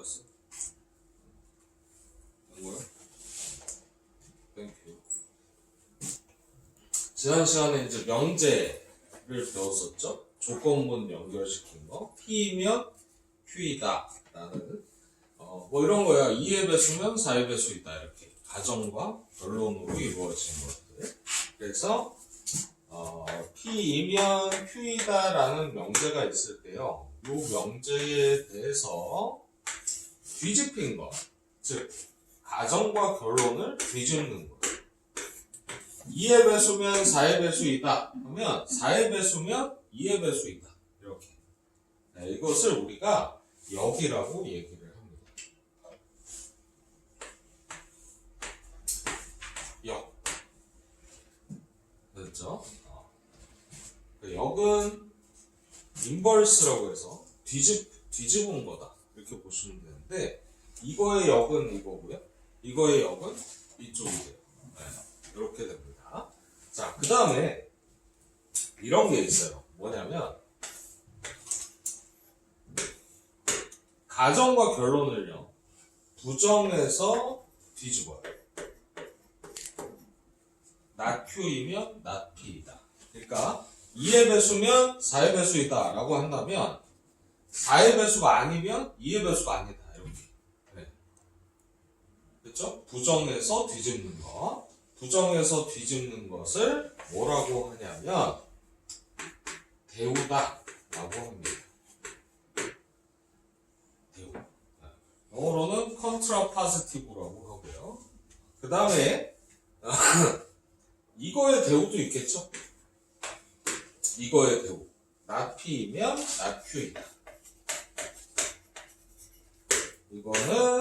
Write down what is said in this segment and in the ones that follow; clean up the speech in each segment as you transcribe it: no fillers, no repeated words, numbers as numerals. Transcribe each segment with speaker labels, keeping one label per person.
Speaker 1: 잘했어. 뭐야? 땡큐. 지난 시간에 이제 명제를 배웠었죠? 조건문 연결시킨 거. P면 Q이다. 라는, 뭐 이런 거야. 2의 배수면 4의 배수이다. 이렇게. 가정과 결론으로 이루어진 것들. 그래서, P이면 Q이다. 라는 명제가 있을 때요. 이 명제에 대해서 뒤집힌 거. 즉, 가정과 결론을 뒤집는 거. 2의 배수면 4의 배수이다. 그러면 4의 배수면 2의 배수이다. 이렇게. 네, 이것을 우리가 역이라고 얘기를 합니다. 역. 됐죠? 역은 인버스라고 해서 뒤집은 거다. 이렇게 보시면 되는데, 이거의 역은 이거고요. 이거의 역은 이쪽이 돼요. 네, 이렇게 됩니다. 자, 그 다음에 이런 게 있어요. 뭐냐면 가정과 결론을요 부정해서 뒤집어요. not Q이면 not P이다. 그러니까 2의 배수면 4의 배수이다 라고 한다면 4의 배수가 아니면 2의 배수가 아니다. 이렇게. 네. 그렇죠? 부정해서 뒤집는 거. 부정해서 뒤집는 것을 뭐라고 하냐면 대우다 라고 합니다. 대우. 영어로는 컨트라파지티브라고 하고요. 그 다음에 이거의 대우도 있겠죠? 이거의 대우. not P이면 not Q이다. 이거는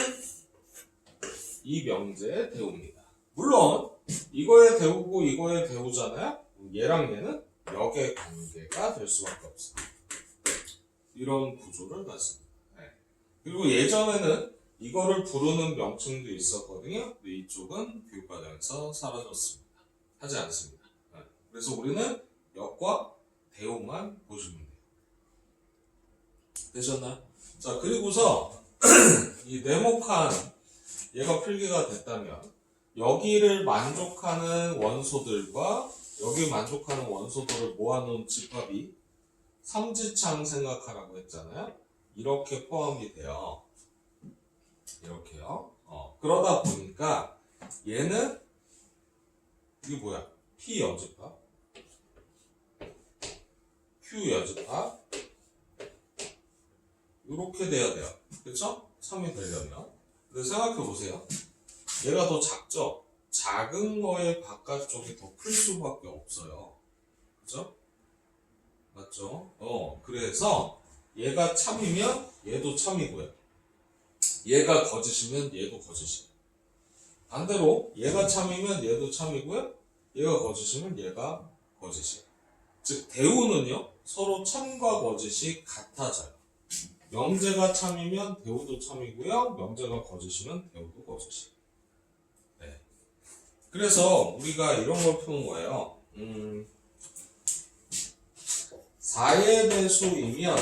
Speaker 1: 이 명제의 대우입니다. 물론 이거의 대우고 이거의 대우잖아요. 얘랑 얘는 역의 관계가 될 수밖에 없어요. 이런 구조를 갖습니다. 네. 그리고 예전에는 이거를 부르는 명칭도 있었거든요. 근데 이쪽은 교육과정에서 사라졌습니다. 하지 않습니다. 네. 그래서 우리는 역과 대우만 보시면 돼요. 되셨나요? 자, 그리고서 이 네모칸 얘가 필기가 됐다면 여기를 만족하는 원소들과 여기 만족하는 원소들을 모아놓은 집합이 삼지창 생각하라고 했잖아요. 이렇게 포함이 돼요. 이렇게요. 그러다 보니까 얘는 이게 뭐야? P 여집합, Q 여집합 이렇게 돼야 돼요. 그쵸? 3이 되려면. 근데 생각해보세요. 얘가 더 작죠? 작은 거의 바깥쪽이 더 클 수밖에 없어요. 그죠? 맞죠? 그래서 얘가 참이면 얘도 참이고요. 얘가 거짓이면 얘도 거짓이에요. 반대로 얘가 참이면 얘도 참이고요. 얘가 거짓이면 얘가 거짓이에요. 즉 대우는요 서로 참과 거짓이 같아져요. 명제가 참이면 대우도 참이고요. 명제가 거짓이면 대우도 거짓이에요. 네. 그래서 우리가 이런 걸 푸는 거예요. 4의 배수이면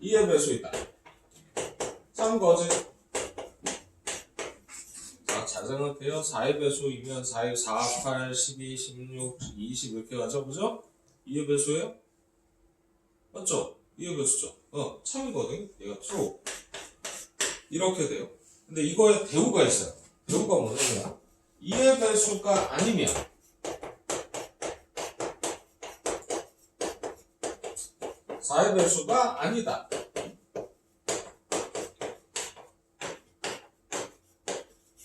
Speaker 1: 2의 배수이다. 참 거짓. 자, 잘 생각해요. 4의 배수이면 4, 4, 8, 12, 16, 20 이렇게 가죠. 그죠? 2의 배수예요? 맞죠? 2의 배수죠. 참이거든. 얘가 true. 이렇게 돼요. 근데 이거에 대우가 있어요. 대우가 뭐냐면 2의 배수가 아니면 4의 배수가 아니다.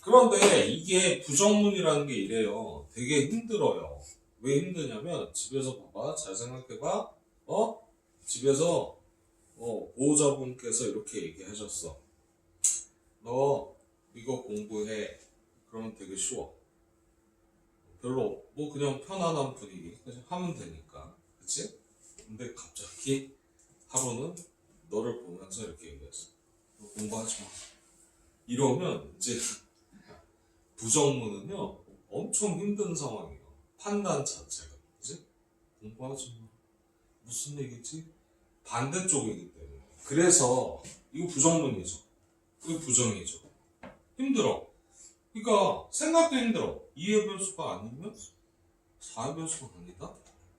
Speaker 1: 그런데 이게 부정문이라는 게 이래요. 되게 힘들어요. 왜 힘드냐면 집에서 봐봐. 잘 생각해봐. 집에서 보호자분께서 이렇게 얘기하셨어. 너 이거 공부해. 그러면 되게 쉬워. 별로 뭐 그냥 편안한 분위기 그냥 하면 되니까. 그치? 근데 갑자기 하루는 너를 보면서 이렇게 얘기했어. 너 공부하지 마. 이러면 이제 부정문은요 엄청 힘든 상황이에요. 판단 자체가. 그치? 공부하지 마. 무슨 얘기지? 반대쪽이기 때문에. 그래서 이거 부정문이죠. 이거 부정이죠. 힘들어. 그러니까 생각도 힘들어. 2의 변수가 아니면 4의 변수가 아니다?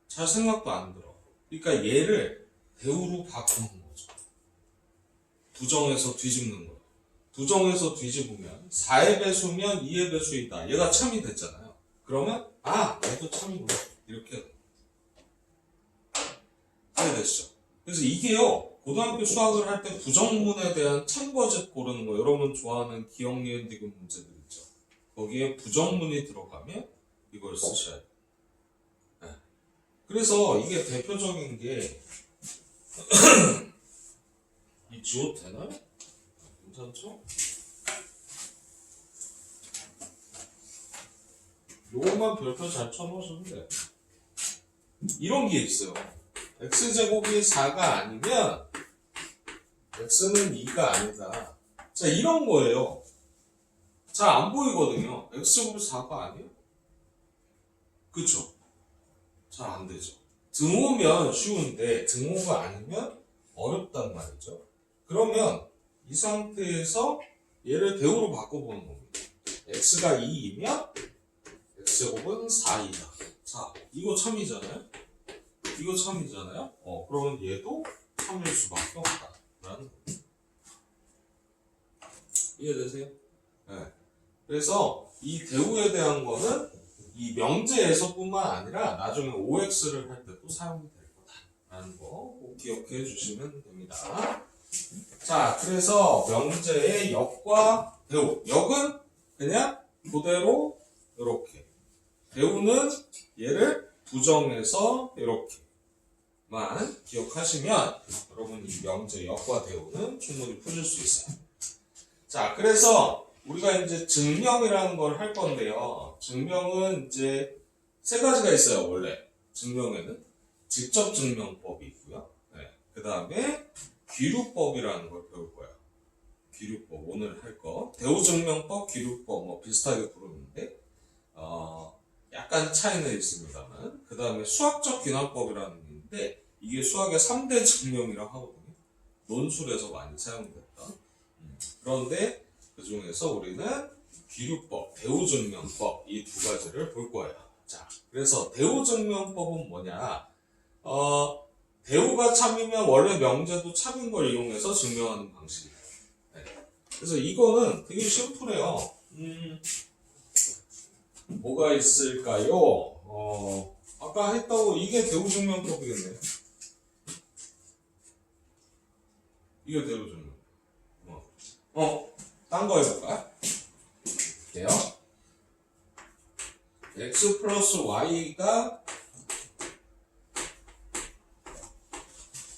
Speaker 1: 잘 생각도 안 들어. 그러니까 얘를 대우로 바꾸는 거죠. 부정해서 뒤집는 거예요. 부정해서 뒤집으면 4의 배수면 2의 배수이다. 얘가 참이 됐잖아요. 그러면 얘도 참이구나. 이렇게 됐죠. 그래서 이게요. 고등학교 수학을 할 때 부정문에 대한 참고집 고르는 거 여러분 좋아하는 기억, 니은, 디귿 문제들 있죠. 거기에 부정문이 들어가면 이걸 쓰셔야 돼요. 네. 그래서 이게 대표적인 게 이 지워도 되나요? 괜찮죠? 요것만 별표 잘 쳐놓으시면 돼요. 이런 게 있어요. x제곱이 4가 아니면 x는 2가 아니다. 자, 이런 거예요. 잘 안 보이거든요. x제곱이 4가 아니에요? 그쵸? 잘 안 되죠. 등호면 쉬운데 등호가 아니면 어렵단 말이죠. 그러면 이 상태에서 얘를 대우로 바꿔보는 겁니다. x가 2이면 x제곱은 4이다. 자, 이거 참이잖아요? 이거 참이잖아요? 그러면 얘도 참일 수밖에 없다. 라는 겁니다. 이해되세요? 네. 그래서 이 대우에 대한 거는 이 명제에서 뿐만 아니라 나중에 OX를 할 때도 사용이 될 거다. 라는 거 꼭 기억해 주시면 됩니다. 자, 그래서 명제의 역과 대우. 역은 그냥 그대로 이렇게. 대우는 얘를 부정해서 이렇게만 기억하시면 여러분 이 명제 역과 대우는 충분히 푸실 수 있어요. 자, 그래서 우리가 이제 증명이라는 걸 할 건데요. 증명은 이제 세 가지가 있어요, 원래. 증명에는. 직접 증명법이 있고요. 네. 그 다음에 귀류법이라는 걸 배울 거예요. 귀류법, 오늘 할 거. 대우증명법, 귀류법, 뭐 비슷하게 부르는데, 약간 차이는 있습니다만. 그 다음에 수학적 귀납법이라는 게 있는데, 이게 수학의 3대 증명이라고 하거든요. 논술에서 많이 사용됐다. 그런데 그 중에서 우리는 귀류법, 대우증명법 이 두 가지를 볼 거예요. 자, 그래서 대우증명법은 뭐냐? 대우가 참이면 원래 명제도 참인 걸 이용해서 증명하는 방식이에요. 네. 그래서 이거는 되게 심플해요. 뭐가 있을까요? 아까 했다고 이게 대우증명법이겠네. 이게 대우증명. 딴 거 해볼까? 볼게요. x 플러스 y가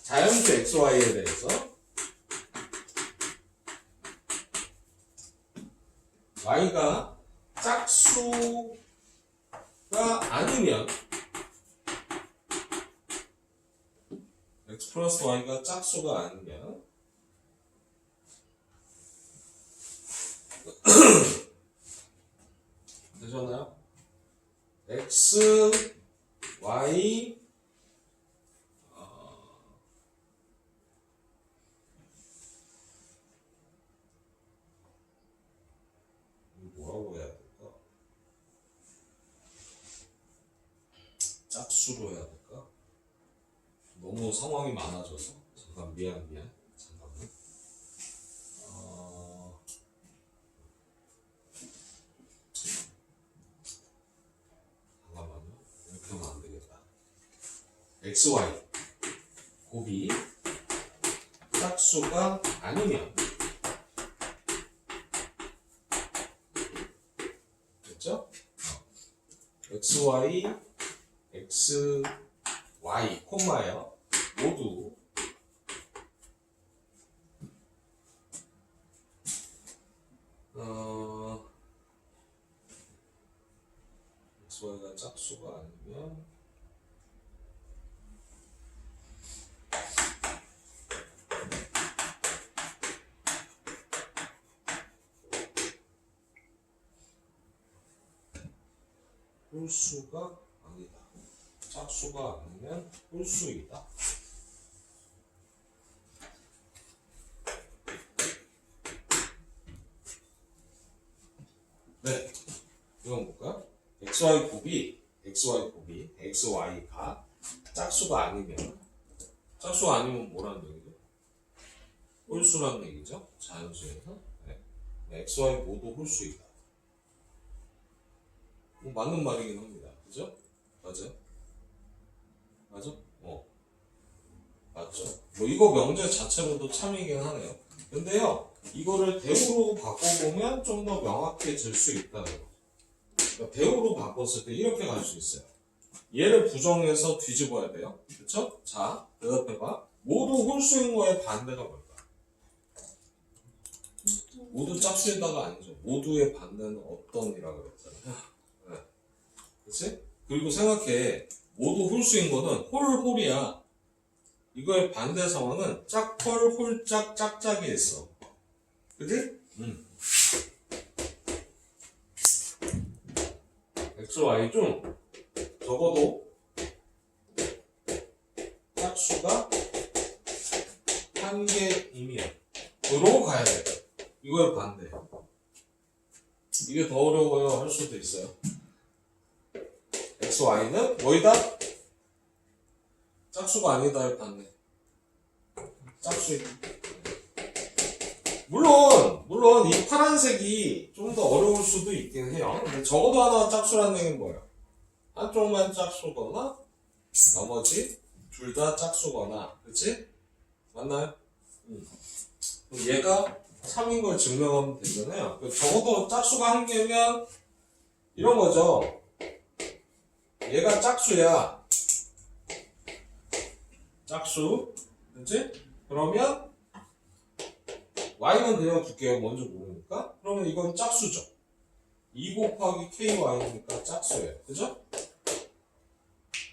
Speaker 1: 자연수 xy에 대해서 y가 짝수가 아니면 x 플러스 y가 짝수가 아니면 되셨나요? x, y 뭐라고 해야 될까? 짝수로 해야 될까? 너무 상황이 많아져서 잠깐 미안 잠깐만. 잠깐만요. 이렇게 하면 안 되겠다. x, y 곱이 짝수가 아니면 됐죠? xy, xy, 콤마요. 모두 xy가 짝수가 아니면 홀수가 아니다. 짝수가 아니면 홀수이다. xy 곱이 xy가 짝수가 아니면 뭐라는 얘기죠? 홀수라는 얘기죠. 자연수에서. 네. xy 모두 홀수이다. 맞는 말이긴 합니다. 그죠? 맞아요? 맞아? 맞죠? 이거 명제 자체로도 참이긴 하네요. 근데요, 이거를 대우로 바꿔보면 좀 더 명확해질 수 있다는 거. 그러니까 대우로 바꿨을 때 이렇게 갈 수 있어요. 얘를 부정해서 뒤집어야 돼요. 그쵸? 자, 대답해봐. 모두 홀수인 거의 반대가 뭘까? 모두 짝수에다가 아니죠. 모두의 반대는 어떤이라고 그랬잖아요. 네. 그치? 그리고 생각해. 모두 홀수인 거는 홀이야. 이거의 반대 상황은 짝홀, 홀짝, 짝짝이 있어. 그치? x, y 중 적어도 짝수가 한 개이면 으로 가야 돼. 이거의 반대. 이게 더 어려워요 할 수도 있어요. x, y는 뭐이다? 짝수가 아니다의 반대. 짝수이다. 물론 이 파란색이 좀 더 어려울 수도 있긴 해요. 근데 적어도 하나 짝수라는 얘기는 뭐예요? 한쪽만 짝수거나 나머지 둘 다 짝수거나, 그치? 맞나요? 얘가 3인 걸 증명하면 되잖아요. 적어도 짝수가 한 개면 이런 거죠. 얘가 짝수야. 짝수, 그치? 그러면 y는 그냥 둘게요. 먼저 모르니까. 그러면 이건 짝수죠. 2 곱하기 ky니까 짝수예요. 그죠?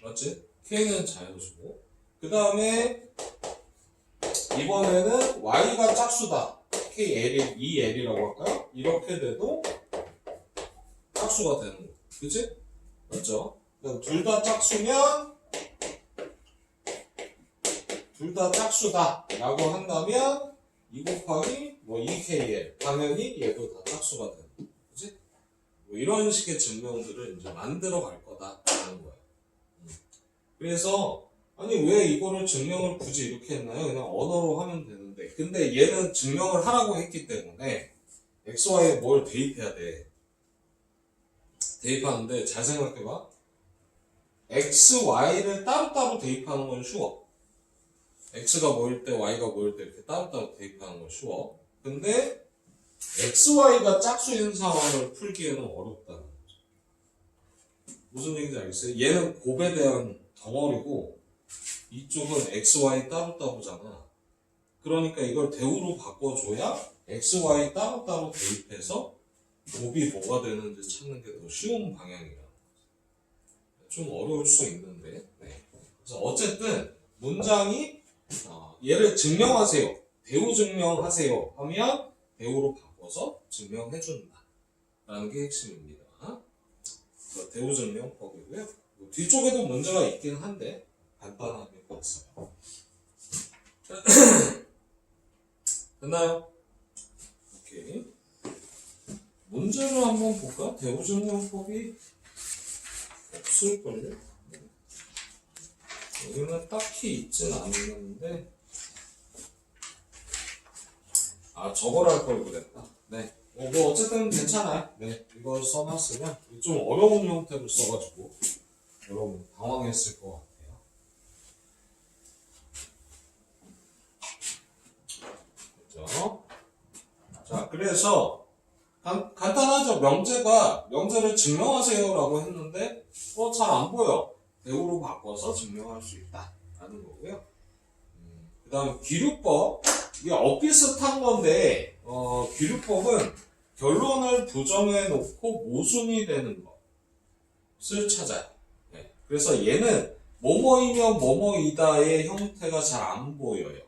Speaker 1: 맞지? k는 자연수고. 그 다음에 이번에는 y가 짝수다. KL, 2L이라고 할까요? 이렇게 돼도 짝수가 되는 거. 그치? 맞죠? 둘 다 짝수면 둘 다 짝수다 라고 한다면 2 곱하기 2KL 당연히 얘도 다 짝수가 되는 거. 그치? 이런 식의 증명들을 이제 만들어 갈 거다 라는 거예요. 그래서 아니 왜 이거를 증명을 굳이 이렇게 했나요? 그냥 언어로 하면 되는데. 근데 얘는 증명을 하라고 했기 때문에 XY에 뭘 대입해야 돼. 대입하는데 잘 생각해봐. XY를 따로따로 대입하는 건 쉬워. X가 뭐일 때 Y가 뭐일 때 이렇게 따로따로 대입하는 건 쉬워. 근데 XY가 짝수인 상황을 풀기에는 어렵다는 거죠. 무슨 얘기인지 알겠어요? 얘는 곱에 대한 덩어리고 이쪽은 XY 따로따로잖아. 그러니까 이걸 대우로 바꿔줘야 XY 따로따로 대입해서 곱이 뭐가 되는지 찾는 게 더 쉬운 방향이라. 좀 어려울 수 있는데. 네. 그래서 어쨌든 문장이 얘를 증명하세요. 대우 증명하세요 하면 대우로 바꿔서 증명해준다. 라는 게 핵심입니다. 대우 증명법이고요. 뒤쪽에도 문제가 있긴 한데 간단하게 봤어요. 됐나요? 오케이. 문제를 한번 볼까? 대우 증명법이 없을걸요? 여기는 딱히 있진 않는데 저걸 할 걸 그랬다. 네. 뭐 어쨌든 괜찮아요. 네. 이걸 써놨으면 좀 어려운 형태로 써가지고 여러분 당황했을 것 같아요. 그렇죠? 자, 그래서 간단하죠. 명제를 증명하세요라고 했는데 잘 안 보여. 대우로 바꿔서 증명할 수 있다라는 거고요. 그 다음 기류법. 이게 엇비슷한 건데 기류법은 결론을 부정해 놓고 모순이 되는 것을 찾아요. 네. 그래서 얘는 뭐뭐이면 뭐뭐이다의 형태가 잘 안 보여요.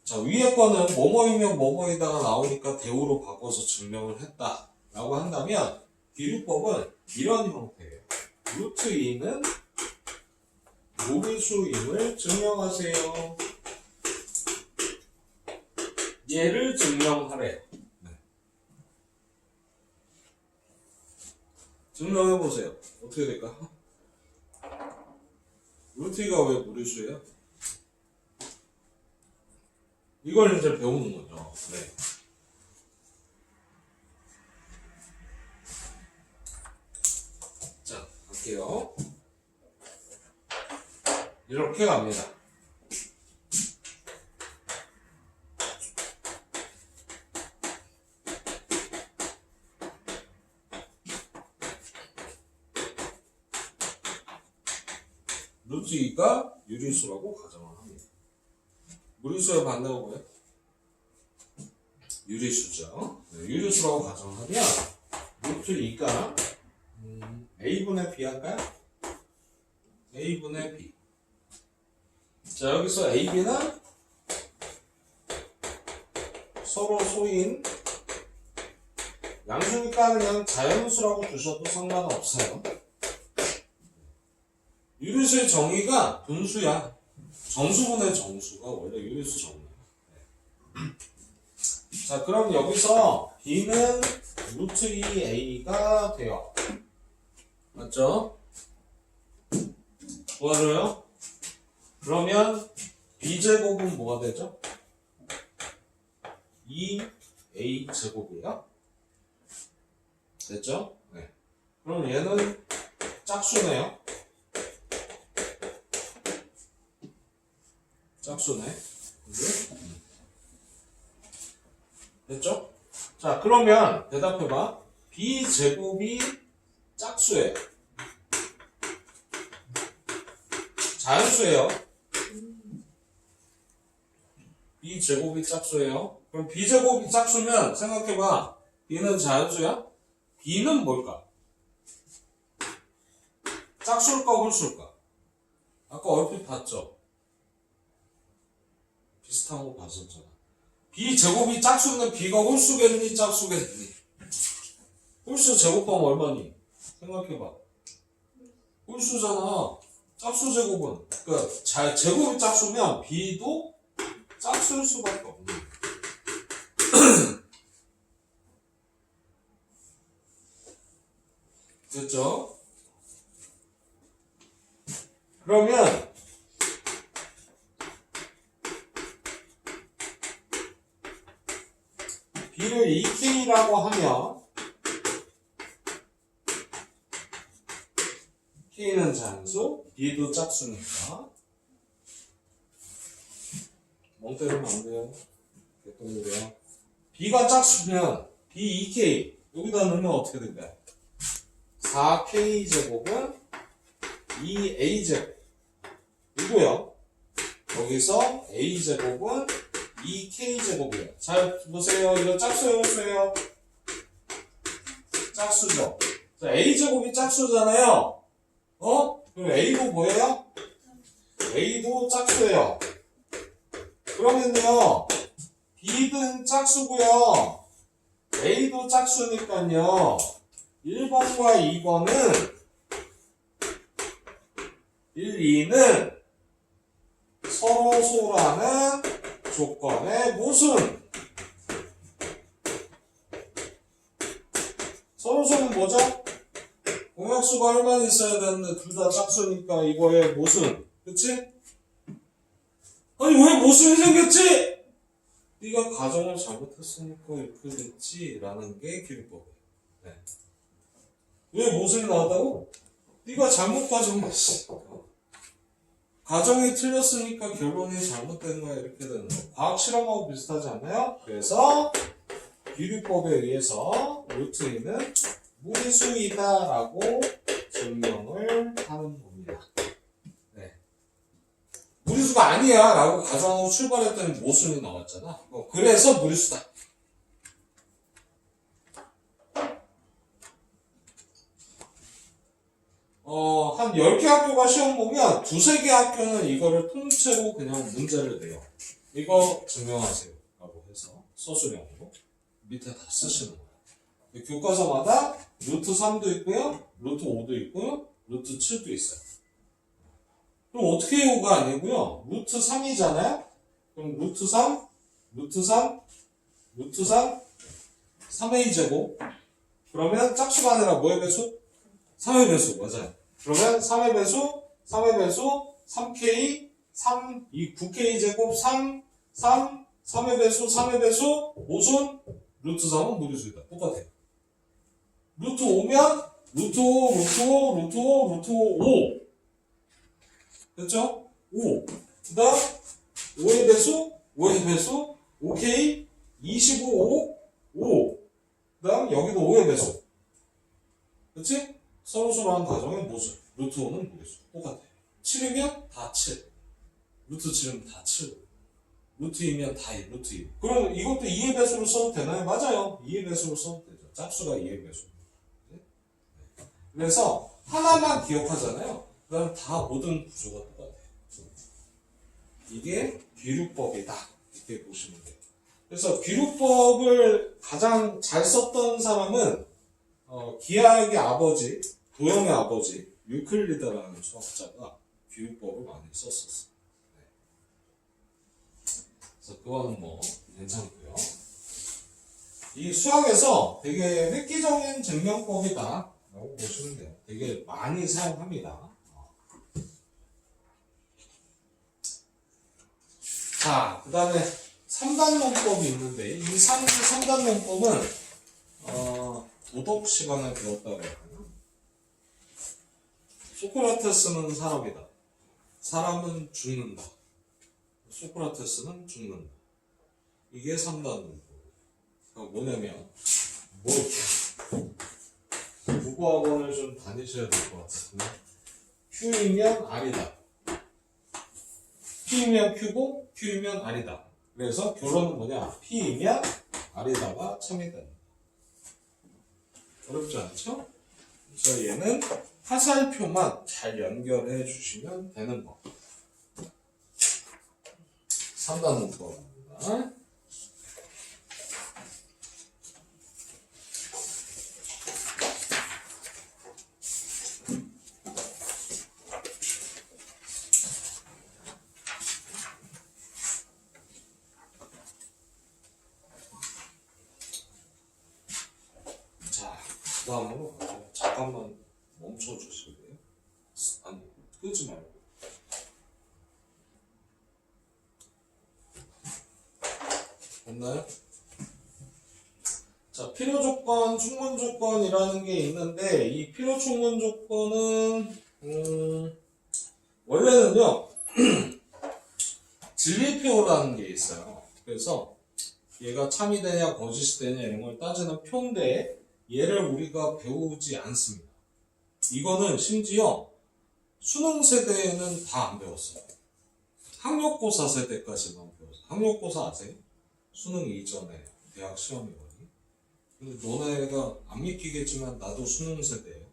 Speaker 1: 자, 위에 거는 뭐뭐이면 뭐뭐이다가 나오니까 대우로 바꿔서 증명을 했다라고 한다면 기류법은 이런 형태예요. 루트 2는 무리수임을 증명하세요. 얘를 증명하래요. 네. 증명해보세요. 어떻게 될까? 루트 2가 왜 무리수예요? 이걸 이제 배우는 거죠. 네. 자, 갈게요. 이렇게 갑니다. 루트 2가 유리수라고 가정을 합니다. 무리수의 반대가 뭐예요? 유리수죠. 네, 유리수라고 가정하면 루트 2가 a분의 b 할까요? a분의 b. 자, 여기서 a, b는 서로 소인 양수니까 그냥 자연수라고 두셔도 상관없어요. 유리수의 정의가 분수야. 정수분의 정수가 원래 유리수 정의야. 자, 그럼 여기서 b는 루트 2a가 돼요. 맞죠? 도와줘요? 그러면 b제곱은 뭐가 되죠? 2a제곱이에요. 됐죠? 네. 그럼 얘는 짝수네요. 짝수네. 됐죠? 자, 그러면 대답해봐. b제곱이 짝수예요. 자연수예요. b제곱이 짝수예요. 그럼 b제곱이 짝수면 생각해봐. b는 자연수야? b는 뭘까? 짝수일까 홀수일까? 아까 얼핏 봤죠? 비슷한 거 봤었잖아. b제곱이 짝수는 b가 홀수겠니 짝수겠니? 홀수 제곱하면 얼마니? 생각해봐. 홀수잖아. 짝수 제곱은 그러니까 제곱이 짝수면 b도 짝수일 수밖에 없는 거야. 됐죠? 그러면 b를 2k라고 하면 k는 자연수, b도 짝수니까 멍 때리면 안 돼요. 개똥이래요. b가 짝수면 b 2k 여기다 넣으면 어떻게 될까요? 4k제곱은 2a제곱 이고요. 여기서 a제곱은 2k제곱이에요. 잘 보세요. 이거 짝수예요, 홀수예요? 짝수죠. 자, a제곱이 짝수잖아요. 그럼 a도 뭐예요? a도 짝수예요. 그러면요, b는 짝수고요. a도 짝수니까요. 1번과 2번은 1, 2는 서로 소라는 조건의 모순. 서로 소는 뭐죠? 공약수가 얼마나 있어야 되는데 둘 다 짝수니까 이거의 모순. 그치? 아니 왜 모순이 생겼지? 네가 가정을 잘못했으니까 이렇게 됐지 라는 게 기립법이에요. 네. 왜 모순이 나왔다고? 네가 잘못 가정했으니까. 가정이 틀렸으니까 결론이 잘못된 거야 이렇게 되는 거야. 과학 실험하고 비슷하지 않나요? 그래서 기립법에 의해서 루트 2는 무리수이다라고 증명을 하는 겁니다. 네. 무리수가 아니야 라고 가정하고 출발했더니 모순이 나왔잖아. 그래서 무리수다. 한 10개 학교가 시험 보면 두세 개 학교는 이거를 통째로 그냥 문제를 내요. 이거 증명하세요 라고 해서 서술형으로 밑에 다 쓰시는 거예요. 교과서마다 루트 3도 있고요, 루트 5도 있고요, 루트 7도 있어요. 그럼 어떻게 해요가 아니고요, 루트 3이잖아요? 그럼 루트 3, 루트 3, 루트 3, 3a 제곱. 그러면 짝수가 아니라 뭐의 배수? 3의 배수, 맞아요. 그러면 3의 배수, 3의 배수, 3K, 3, 이 9K 제곱 3, 3, 3의 배수, 3의 배수, 모순, 루트 3은 무리수이다. 똑같아요. 루트 5면, 루트 5, 루트 5, 루트 5, 루트 5. 됐죠? 5. 그 다음, 5의 배수, 5의 배수, 5K, 25, 5. 그 다음, 여기도 5의 배수. 그치? 서로서로한 가정의 모순. 루트 5는 무리수. 똑같아요. 7이면 다 7. 루트 7이면 다 7. 루트 2면 다 2, 루트 2. 그럼 이것도 2의 배수로 써도 되나요? 맞아요. 2의 배수로 써도 되죠. 짝수가 2의 배수. 그래서 하나만 기억하잖아요. 그 다음 다 모든 구조가 똑같아요. 이게 비류법이다. 이렇게 보시면 돼요. 그래서 비류법을 가장 잘 썼던 사람은 기하학의 아버지, 도형의 아버지 유클리드라는 수학자가 비류법을 많이 썼었어요. 그래서 그거는 뭐 괜찮고요. 이 수학에서 되게 획기적인 증명법이다 라고 보시면 돼요. 되게 많이 사용합니다. 자, 그 다음에 3단 논법이 있는데 이 3단 논법은 도덕 시간에 배웠다고 해요. 소크라테스는 사람이다. 사람은 죽는다. 소크라테스는 죽는다. 이게 3단 논법. 뭐냐면 뭐 국어학원을 좀 다니셔야 될 것 같은데 Q이면 R이다. P이면 Q고 Q이면 R이다. 그래서 결론은 뭐냐? P이면 R이다가 참이 된다. 어렵지 않죠? 그래서 얘는 화살표만 잘 연결해 주시면 되는 거. 3단 문법입니다. 그 다음으로 잠깐만 멈춰 주실래요? 아니, 끄지 말고. 됐나요? 자, 필요 조건, 충분 조건이라는 게 있는데, 이 필요 충분 조건은, 원래는요, 진리표라는 게 있어요. 그래서 얘가 참이 되냐, 거짓이 되냐, 이런 걸 따지는 표인데, 얘를 우리가 배우지 않습니다. 이거는 심지어 수능 세대에는 다 안 배웠어요. 학력고사 세대까지만 배웠어요. 학력고사 아세요? 수능 이전에 대학 시험이거든요. 근데 너네가 안 믿기겠지만 나도 수능 세대예요.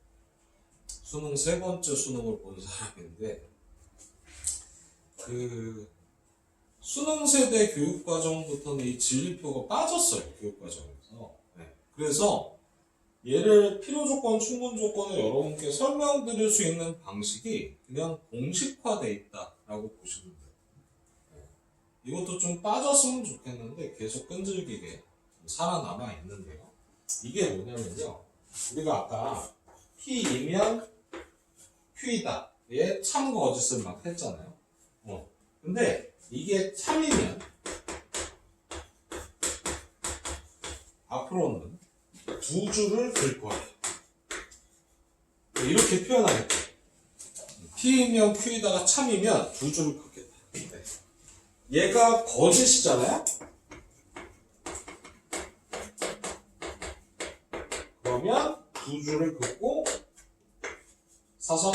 Speaker 1: 수능 세 번째 수능을 본 사람인데 그 수능 세대 교육과정부터는 이 진리표가 빠졌어요. 교육과정에서. 네. 그래서 얘를 필요조건, 충분조건을 여러분께 설명드릴 수 있는 방식이 그냥 공식화되어 있다라고 보시면 돼요. 이것도 좀 빠졌으면 좋겠는데 계속 끈질기게 살아남아 있는데요. 이게 뭐냐면요. 우리가 아까 P이면 Q이다. 얘 참 거짓을 막 했잖아요. 근데 이게 참이면 앞으로는 두 줄을 들 거예요. 이렇게 표현하겠다. P이면 Q이다가 참이면 두 줄을 긋겠다. 네. 얘가 거짓이잖아요? 그러면 두 줄을 긋고 사선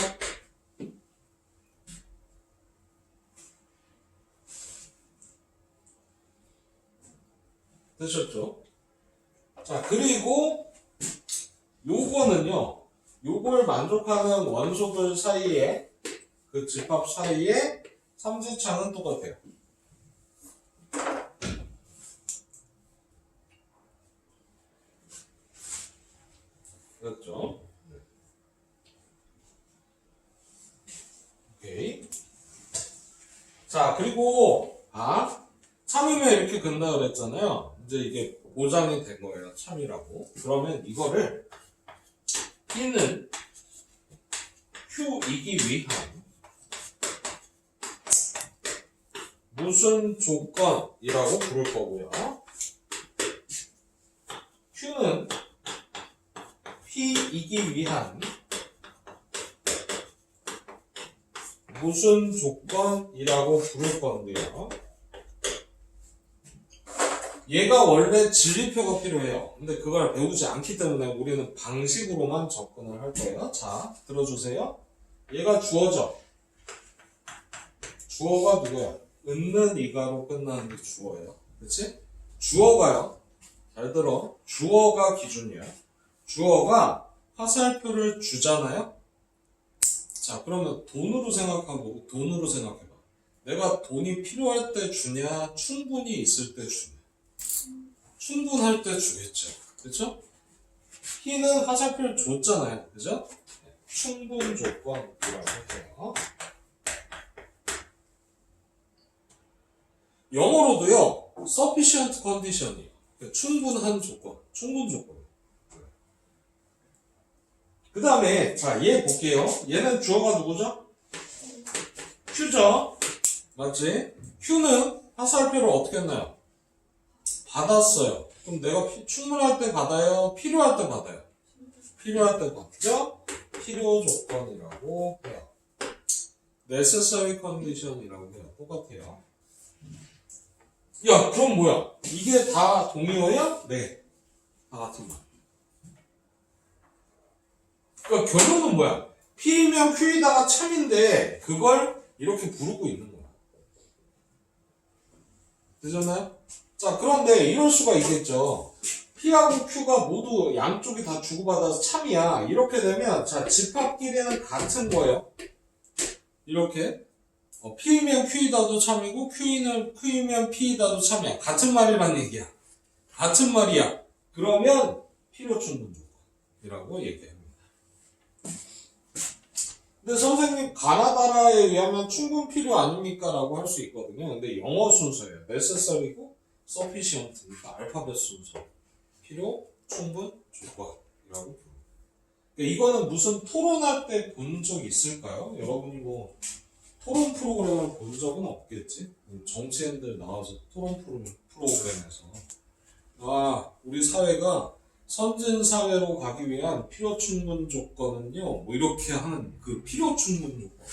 Speaker 1: 되셨죠? 자, 그리고 요거는요, 요걸 만족하는 원소들 사이에, 그 집합 사이에 삼지창은 똑같아요. 그렇죠? 오케이. 자, 그리고, 참이면 이렇게 근다 그랬잖아요. 이제 이게 보장이 된 거예요. 참이라고. 그러면 이거를 P는 Q이기 위한 무슨 조건이라고 부를 거고요. Q는 P이기 위한 무슨 조건이라고 부를 건데요. 얘가 원래 진리표가 필요해요. 근데 그걸 배우지 않기 때문에 우리는 방식으로만 접근을 할 거예요. 자, 들어주세요. 얘가 주어죠. 주어가 누구야? 있는 이가로 끝나는 게 주어예요. 그치? 주어가요. 잘 들어. 주어가 기준이야. 주어가 화살표를 주잖아요. 자, 그러면 돈으로 생각하고 돈으로 생각해봐. 내가 돈이 필요할 때 주냐, 충분히 있을 때 주냐. 충분할 때 주겠죠. 그쵸? P는 화살표를 줬잖아요. 그죠? 충분 조건이라고 해요. 영어로도요, sufficient condition이에요. 충분한 조건, 충분 조건. 그 다음에, 자, 얘 볼게요. 얘는 주어가 누구죠? Q죠? 맞지? Q는 화살표를 어떻게 했나요? 받았어요. 그럼 내가 충분할 때 받아요? 필요할 때 받아요? 필요할 때 받죠? 필요 조건이라고 해요. necessary condition이라고 해요. 똑같아요. 야, 그럼 뭐야? 이게 다 동의어야? 네. 다 같은 말. 그러니까 결론은 뭐야? P면 Q이다가 참인데 그걸 이렇게 부르고 있는 거야. 되셨나요? 자, 그런데 이럴 수가 있겠죠. P하고 Q가 모두 양쪽이 다 주고받아서 참이야. 이렇게 되면 자, 집합끼리는 같은 거예요. 이렇게 P면 Q이다도 참이고 Q면 P이다도 참이야. 같은 말이란 얘기야. 같은 말이야. 그러면 필요충분 조건이라고 얘기합니다. 근데 선생님 가나다라에 의하면 충분 필요 아닙니까? 라고 할 수 있거든요. 근데 영어 순서예요. necessary고 sufficient니까 알파벳 순서. 필요, 충분, 조건이라고 부릅니다. 이거는 무슨 토론할 때 본 적 있을까요? 여러분이 뭐 토론 프로그램을 본 적은 없겠지? 정치인들 나와서 토론 프로그램에서 우리 사회가 선진 사회로 가기 위한 필요 충분 조건은요, 뭐 이렇게 하는 그 필요 충분 조건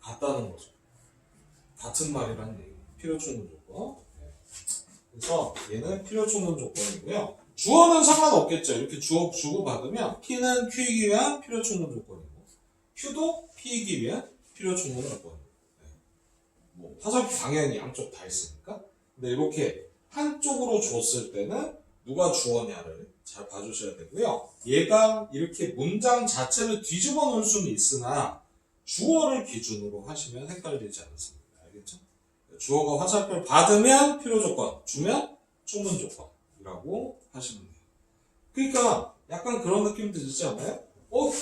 Speaker 1: 같다는 거죠. 같은 말이라는 얘기. 필요 충분 조건. 그래서 얘는 필요 충분 조건이고요. 주어는 상관없겠죠. 이렇게 주어 주고 받으면 P는 Q이기 위한 필요 충분 조건이고, Q도 P이기 위한 필요 충분 조건이고. 뭐 화살표 방향이 양쪽 다 있으니까. 근데 이렇게 한쪽으로 줬을 때는 누가 주어냐를 잘 봐주셔야 되고요. 얘가 이렇게 문장 자체를 뒤집어 놓을 수는 있으나 주어를 기준으로 하시면 헷갈리지 않습니다. 알겠죠? 주어가 화살표를 받으면 필요 조건, 주면 충분 조건이라고 하시면 돼요. 그러니까 약간 그런 느낌 들지 않아요?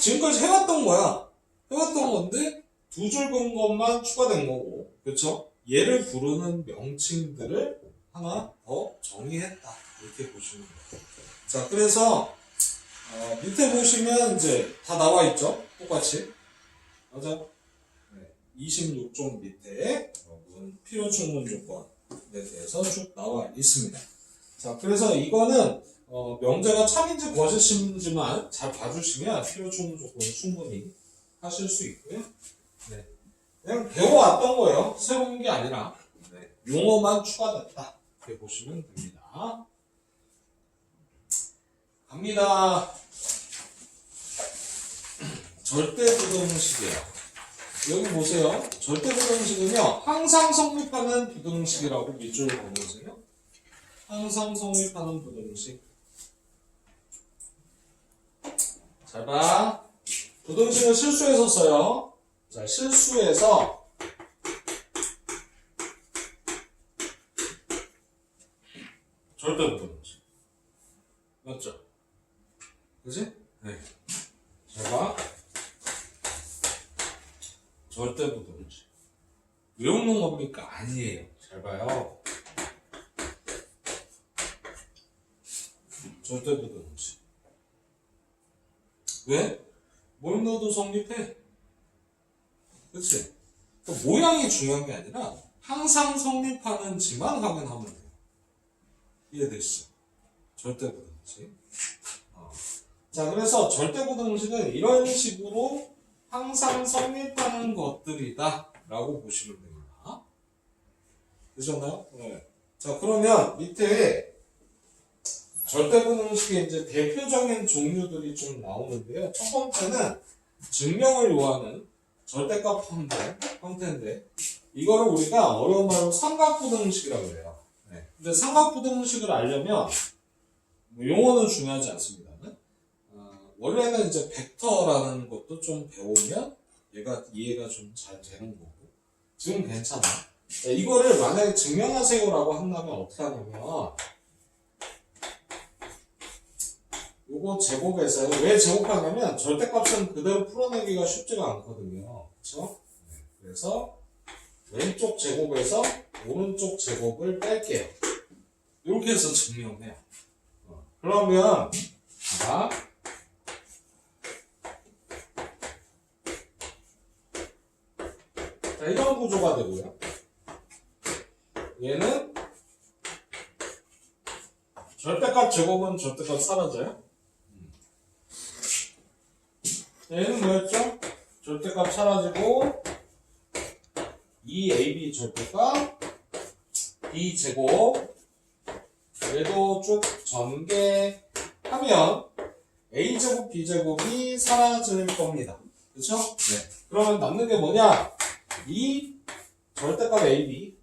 Speaker 1: 지금까지 해왔던 거야. 해왔던 건데 두 줄 근 것만 추가된 거고, 그렇죠? 얘를 부르는 명칭들을 하나 더 정의했다. 이렇게 보시면 돼요. 자, 그래서 밑에 보시면 이제 다 나와 있죠? 똑같이. 맞아? 26쪽 밑에 여러분 필요 충분 조건에 대해서 쭉 나와 있습니다. 자, 그래서 이거는 명제가 참인지 거짓인지만 잘 봐주시면 필요 충분 조건 충분히 하실 수 있고요. 네. 그냥 배워왔던 거예요. 새로운 게 아니라 용어만 추가됐다. 이렇게 보시면 됩니다. 갑니다. 절대부등식이에요. 여기 보세요. 절대부등식은요, 항상 성립하는 부등식이라고 밑줄 그어보세요. 항상 성립하는 부등식. 잘 봐. 부등식은 실수해서 써요. 자, 실수해서 절대부등식. 맞죠? 그지? 네. 잘 봐. 절대부등식. 외우는 겁니까? 아니에요. 잘 봐요. 절대부등식. 왜? 뭘 넣어도 성립해. 그치? 그 모양이 중요한 게 아니라 항상 성립하는지만 확인하면 돼요. 이해되시죠? 절대부등식. 자, 그래서 절대부등식은 이런 식으로 항상 성립하는 것들이다 라고 보시면 됩니다. 되셨나요? 네. 자, 그러면 밑에 절대부등식의 이제 대표적인 종류들이 좀 나오는데요. 첫 번째는 증명을 요하는 절대값 형태인데, 이거를 우리가 어려운 말로 삼각부등식이라고 해요. 네. 근데 삼각부등식을 알려면, 뭐 용어는 중요하지 않습니다만, 원래는 이제 벡터라는 것도 좀 배우면 얘가 이해가 좀 잘 되는 거고, 지금 괜찮아. 네, 이거를 만약에 증명하세요라고 한다면 어떻게 하냐면, 요거 제곱에서요. 왜 제곱하냐면 절대값은 그대로 풀어내기가 쉽지가 않거든요. 그쵸? 네. 그래서 왼쪽 제곱에서 오른쪽 제곱을 뺄게요. 이렇게 해서 증명해요. 그러면 자, 이런 구조가 되고요. 얘는 절대값 제곱은 절대값 사라져요. 얘는 뭐였죠? 절대값 사라지고 2ab 절대값 b제곱 얘도 쭉 전개하면 a제곱 b제곱이 사라질 겁니다. 그쵸? 네. 그러면 남는 게 뭐냐? 이 절대값 ab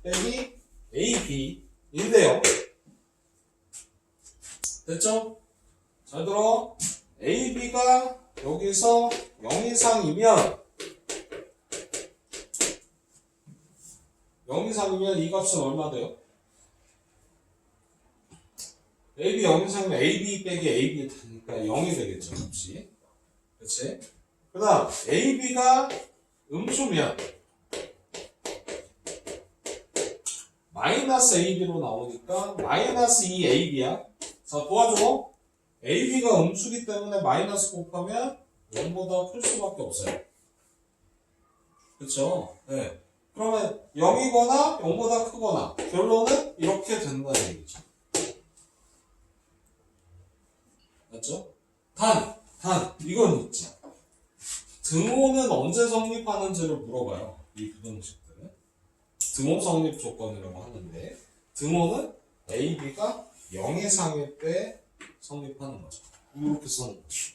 Speaker 1: 빼기 ab인데요. 됐죠? 잘 들어. AB가 여기서 0 이상이면 이 값은 얼마 돼요? AB 0 이상이면 AB 빼기 AB 되니까 0이 되겠죠, 값이. 그치? 그 다음 AB가 음수면 마이너스 AB로 나오니까 마이너스 2AB야. 자, 도와줘. AB가 음수기 때문에 마이너스 곱하면 0보다 클 수밖에 없어요. 그쵸? 네. 그러면 0이거나 0보다 크거나 결론은 이렇게 된다는 얘기죠. 맞죠? 이건 있지. 등호는 언제 성립하는지를 물어봐요. 이 부등식들은. 등호 성립 조건이라고 하는데 등호는 AB가 0 이상일 때 성립하는 거죠. 이렇게 써는 거죠.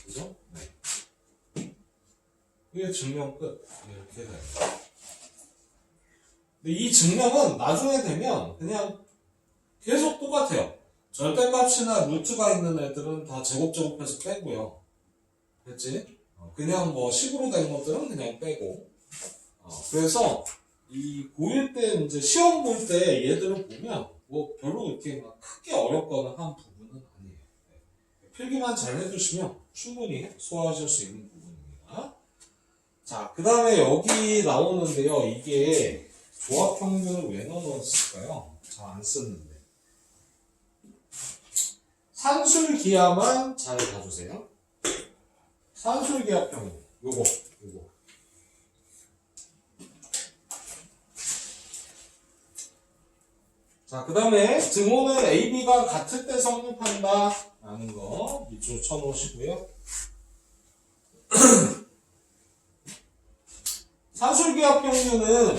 Speaker 1: 그죠? 네. 이게 증명 끝. 이렇게 돼요. 근데 이 증명은 나중에 되면 그냥 계속 똑같아요. 절대값이나 루트가 있는 애들은 다 제곱제곱해서 빼고요. 됐지? 그냥 뭐 식으로 된 것들은 그냥 빼고. 그래서 이 고1 때 이제 시험 볼 때 얘들을 보면 뭐 별로 이렇게 막 크게 어렵거나 한 부분은 아니에요. 네. 필기만 잘 해주시면 충분히 소화하실 수 있는 부분입니다. 자, 그 다음에 여기 나오는데요. 이게 조합평균을 왜 넣어놨을까요? 잘 안 썼는데. 산술기하만 잘 봐주세요. 산술기하 평균. 요거. 자, 그 다음에 등호는 AB가 같을 때 성립한다 라는 거 밑줄 쳐놓으시고요. 산술기하 평균은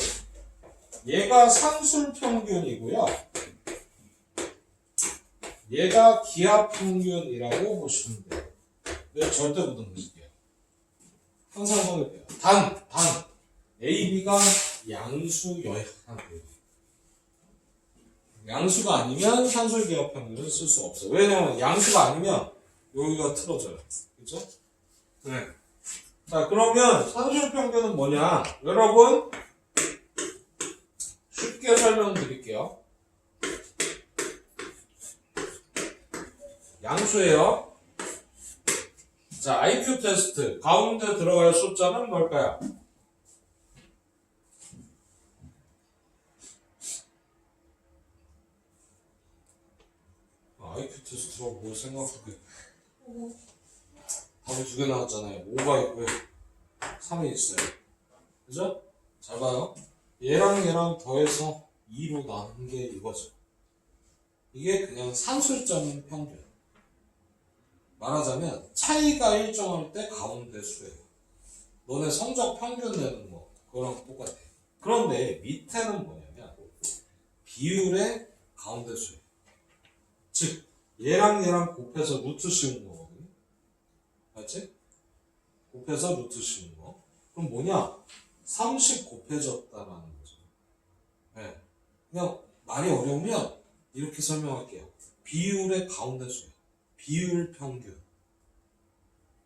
Speaker 1: 얘가 산술평균이고요. 얘가 기하평균이라고 보시면 돼요. 이거 절대 부등식이에요. 항상 성립해요. 단 AB가 양수여야 돼요. 양수가 아니면 산술기하평균을 쓸 수 없어요. 왜냐면 양수가 아니면 여기가 틀어져요. 그죠? 네. 자, 그러면 산술평균은 뭐냐? 여러분 쉽게 설명드릴게요. 양수예요. 자, IQ 테스트 가운데 들어갈 숫자는 뭘까요? IQ 테스트라고 뭘 생각하게. 답이 두 개 나왔잖아요. 5가 있고요. 3이 있어요. 그죠? 잘 봐요. 얘랑 더해서 2로 나눈 게 이거죠. 이게 그냥 산술적인 평균. 말하자면 차이가 일정할 때 가운데 수예요. 너네 성적 평균 내는 거 그거랑 똑같아. 그런데 밑에는 뭐냐면 비율의 가운데 수예요. 즉 얘랑 곱해서 루트 씌운 거거든요. 맞지? 곱해서 루트 씌운 거. 그럼 뭐냐? 30 곱해졌다라는 거죠. 네. 그냥 말이 어려우면 이렇게 설명할게요. 비율의 가운데 수예요. 비율 평균.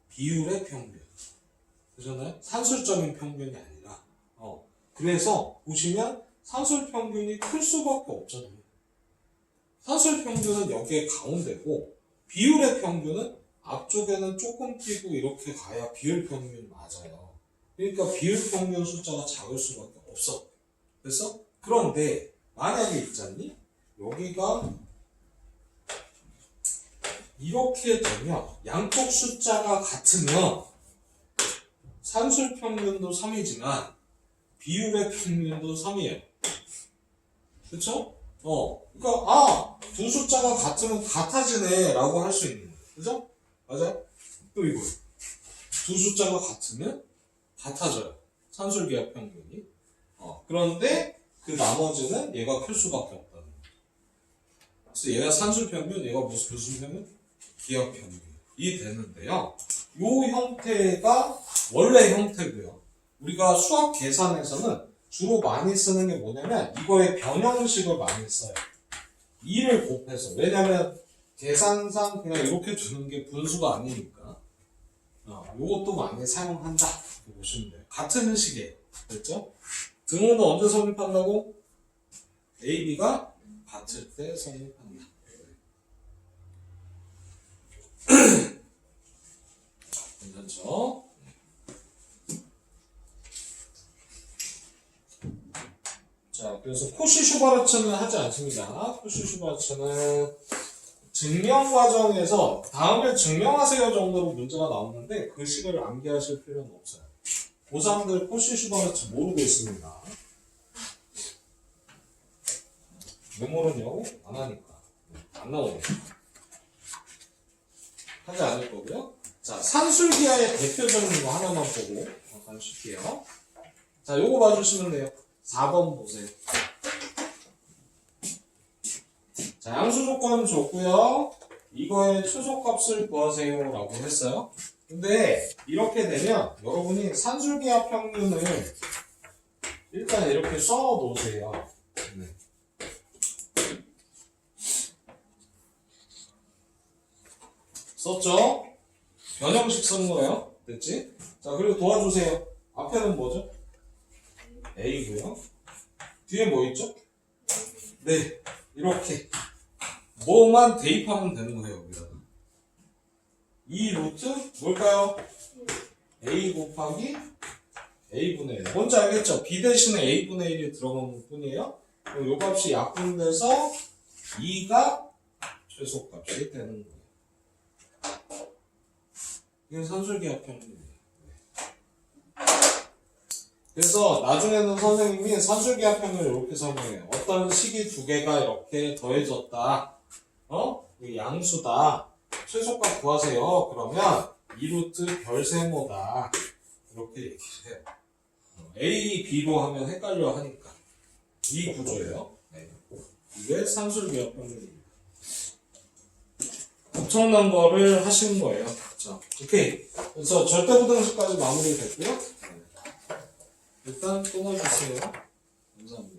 Speaker 1: 비율의 평균. 그잖아요? 산술적인 평균이 아니라. 그래서 보시면 산술 평균이 클 수밖에 없잖아요. 산술 평균은 여기에 가운데고 비율의 평균은 앞쪽에는 조금 띄고 이렇게 가야 비율 평균이 맞아요. 그러니까 비율 평균 숫자가 작을 수밖에 없어. 그래서 그런데 만약에 있잖니? 여기가 이렇게 되면 양쪽 숫자가 같으면 산술 평균도 3이지만 비율의 평균도 3이에요. 그쵸? 그러니까 두 숫자가 같으면 같아지네 라고 할 수 있는 거예요. 그죠? 맞아요? 또 이거 두 숫자가 같으면 같아져요. 산술기하 평균이. 그런데 그 나머지는 얘가 클 수밖에 없다는 거예요. 그래서 얘가 산술 평균, 얘가 무슨 평균? 기하 평균이 되는데요. 요 형태가 원래 형태고요. 우리가 수학 계산에서는 주로 많이 쓰는 게 뭐냐면 이거의 변형식을 많이 써요. 2를 곱해서. 왜냐면 계산상 그냥 이렇게 주는 게 분수가 아니니까. 요것도 많이 사용한다. 이렇게 보시면 돼요. 같은 식이에요. 됐죠? 등호는 언제 성립한다고? A, B가 같을 때 성립한다. 괜찮죠? 자, 그래서 코시-슈바르츠는 하지 않습니다. 코시-슈바르츠는 증명 과정에서 다음에 증명하세요 정도로 문제가 나오는데 그 식을 암기하실 필요는 없어요. 고3들 코시-슈바르츠 모르고 있습니다. 왜 모르냐고? 안 하니까. 안 나오니까. 하지 않을 거고요. 자, 산술기하의 대표적인 거 하나만 보고 잠깐 쉴게요. 자, 요거 봐주시면 돼요. 4번 보세요. 자, 양수 조건 줬고요. 이거의 최소값을 구하세요 라고 했어요. 근데 이렇게 되면 여러분이 산술기하 평균을 일단 이렇게 써 놓으세요. 네. 썼죠? 변형식 쓰는 거예요. 됐지? 자, 그리고 도와주세요. 앞에는 뭐죠? A고요. 뒤에 뭐 있죠? 네, 이렇게 뭐만 대입하면 되는 거예요. 여기다가 이 루트 뭘까요? A 곱하기 A분의 1. 뭔지 알겠죠? B 대신에 A분의 1이 들어가는 뿐이에요. 그럼 요 값이 약분돼서 2가 최소값이 되는 거예요. 이게 산술기하 평균이에요. 그래서 나중에는 선생님이 산술기하 평균을 이렇게 설명해요. 어떤 식이 두 개가 이렇게 더해졌다. 이게 양수다. 최소값 구하세요. 그러면 2루트 별세모다. 이렇게 얘기해요. A, B로 하면 헷갈려 하니까. 이 구조예요. 네. 이게 산술기하 평균입니다. 엄청난 거를 하시는 거예요. 자, 오케이. 그래서 절대부등식까지 마무리됐고요. 일단 끊어주세요. 감사합니다.